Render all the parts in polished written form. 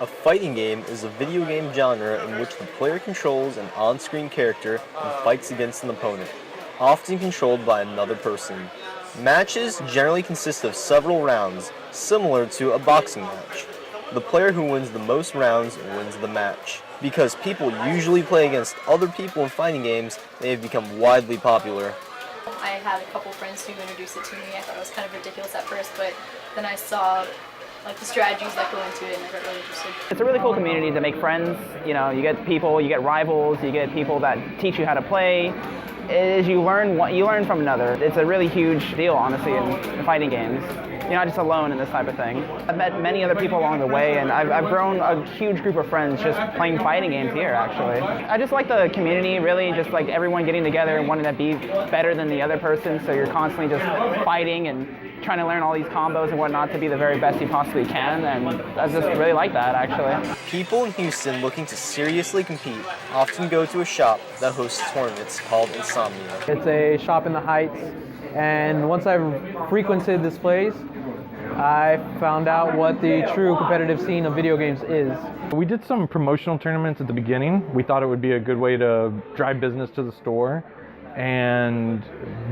A fighting game is a video game genre in which the player controls an on-screen character and fights against an opponent, often controlled by another person. Matches generally consist of several rounds, similar to a boxing match. The player who wins the most rounds wins the match. Because people usually play against other people in fighting games, they have become widely popular. I had a couple friends who introduced it to me. I thought it was kind of ridiculous at first, but then I saw the strategies that go into it, and I got really interested. It's a really cool community to make friends. You know, you get people, you get rivals, you get people that teach you how to play. As you learn from another. It's a really huge deal, honestly, in fighting games. You're not just alone in this type of thing. I've met many other people along the way, and I've grown a huge group of friends just playing fighting games here, actually. I just like the community, really, just like everyone getting together and wanting to be better than the other person, so you're constantly just fighting and trying to learn all these combos and whatnot to be the very best you possibly can, and I just really like that, actually. People in Houston looking to seriously compete often go to a shop that hosts tournaments called Insomnia. It's a shop in the Heights, and once I've frequented this place, I found out what the true competitive scene of video games is. We did some promotional tournaments at the beginning. We thought it would be a good way to drive business to the store, and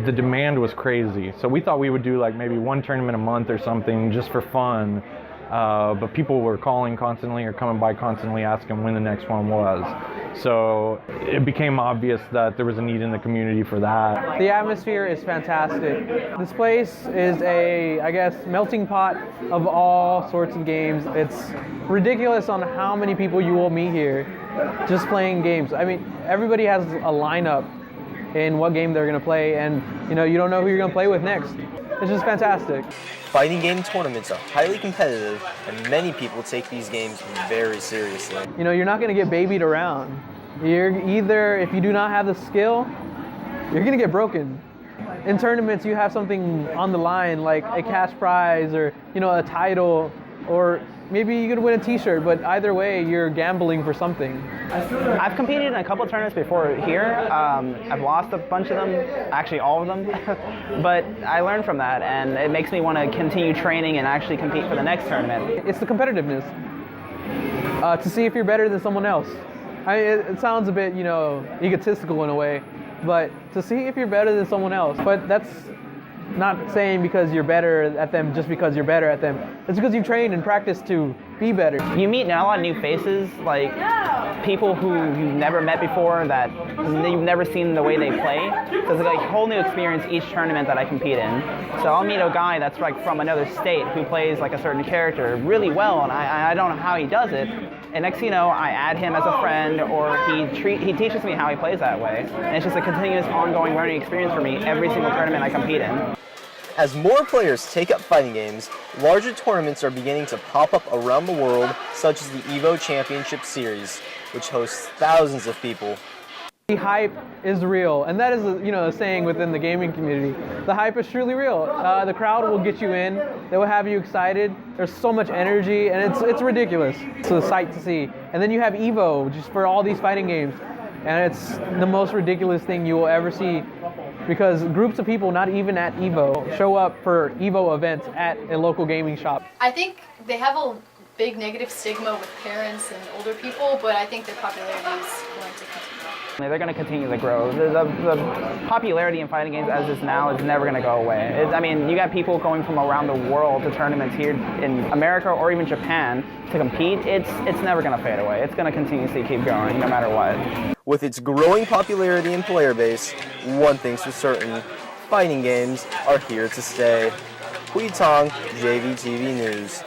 the demand was crazy. So we thought we would do like maybe one tournament a month or something just for fun. But people were calling constantly or coming by constantly asking when the next one was. So it became obvious that there was a need in the community for that. The atmosphere is fantastic. This place is a, I guess, melting pot of all sorts of games. It's ridiculous on how many people you will meet here just playing games. I mean, everybody has a lineup in what game they're going to play, and you don't know who you're going to play with next. It's just fantastic. Fighting game tournaments are highly competitive, and many people take these games very seriously. You're not going to get babied around. You're either, if you do not have the skill, you're going to get broken. In tournaments, you have something on the line, like a cash prize or a title, or maybe you could win a t-shirt, but either way, you're gambling for something. I've competed in a couple of tournaments before here. I've lost a bunch of them, actually all of them, but I learned from that, and it makes me want to continue training and actually compete for the next tournament. It's the competitiveness, to see if you're better than someone else. It sounds a bit, egotistical in a way, but to see if you're better than someone else. But that's not saying because you're better at them just because you're better at them. It's because you've trained and practiced to be better. You meet a lot of new faces, like people who you've never met before, that you've never seen the way they play. So it's like a whole new experience each tournament that I compete in. So I'll meet a guy that's like from another state who plays like a certain character really well, and I don't know how he does it. And next thing you know, I add him as a friend, or he teaches me how he plays that way. And it's just a continuous, ongoing learning experience for me every single tournament I compete in. As more players take up fighting games, larger tournaments are beginning to pop up around the world, such as the EVO Championship Series, which hosts thousands of people. The hype is real, and that is a saying within the gaming community. The hype is truly real. The crowd will get you in. They will have you excited. There's so much energy, and it's ridiculous. It's a sight to see. And then you have EVO just for all these fighting games, and it's the most ridiculous thing you will ever see, because groups of people, not even at EVO, show up for EVO events at a local gaming shop. I think they have a big negative stigma with parents and older people, but I think their popularity is going to continue. They're going to continue to grow. The popularity in fighting games as is now is never going to go away. You got people going from around the world to tournaments here in America or even Japan to compete. It's never going to fade away. It's going to continuously keep going no matter what. With its growing popularity and player base, one thing's for certain, fighting games are here to stay. Tong, JVTV News.